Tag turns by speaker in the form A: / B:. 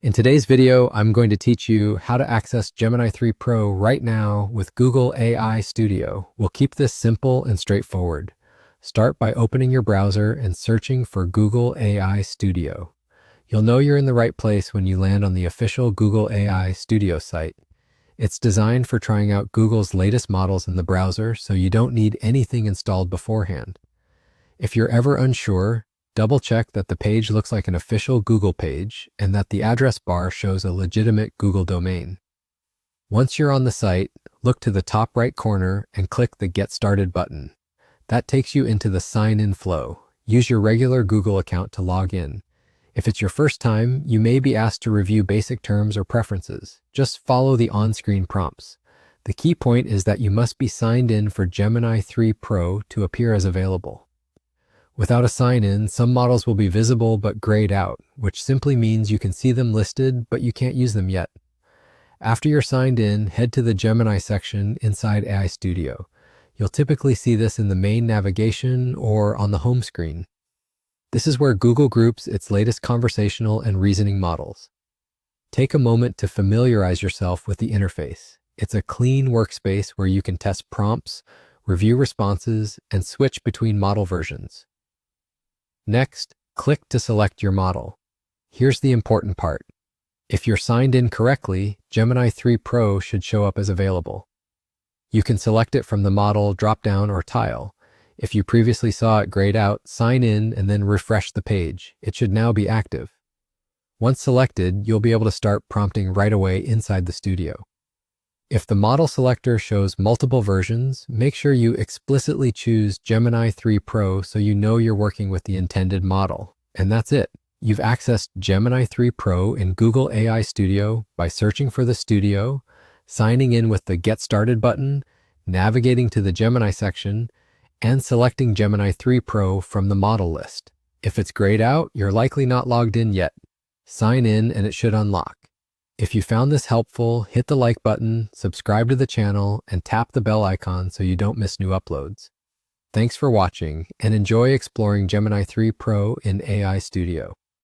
A: In today's video, I'm going to teach you how to access Gemini 3 Pro right now with Google AI Studio. We'll keep this simple and straightforward. Start by opening your browser and searching for Google AI Studio. You'll know you're in the right place when you land on the official Google AI Studio site. It's designed for trying out Google's latest models in the browser, so you don't need anything installed beforehand. If you're ever unsure, double-check that the page looks like an official Google page and that the address bar shows a legitimate Google domain. Once you're on the site, look to the top right corner and click the Get Started button. That takes you into the sign-in flow. Use your regular Google account to log in. If it's your first time, you may be asked to review basic terms or preferences. Just follow the on-screen prompts. The key point is that you must be signed in for Gemini 3 Pro to appear as available. Without a sign-in, some models will be visible but grayed out, which simply means you can see them listed, but you can't use them yet. After you're signed in, head to the Gemini section inside AI Studio. You'll typically see this in the main navigation or on the home screen. This is where Google groups its latest conversational and reasoning models. Take a moment to familiarize yourself with the interface. It's a clean workspace where you can test prompts, review responses, and switch between model versions. Next, click to select your model. Here's the important part. If you're signed in correctly, Gemini 3 Pro should show up as available. You can select it from the model dropdown or tile. If you previously saw it grayed out, sign in and then refresh the page. It should now be active. Once selected, you'll be able to start prompting right away inside the studio. If the model selector shows multiple versions, make sure you explicitly choose Gemini 3 Pro so you know you're working with the intended model. And that's it. You've accessed Gemini 3 Pro in Google AI Studio by searching for the studio, signing in with the Get Started button, navigating to the Gemini section, and selecting Gemini 3 Pro from the model list. If it's grayed out, you're likely not logged in yet. Sign in and it should unlock. If you found this helpful, hit the like button, subscribe to the channel, and tap the bell icon so you don't miss new uploads. Thanks for watching, and enjoy exploring Gemini 3 Pro in AI Studio.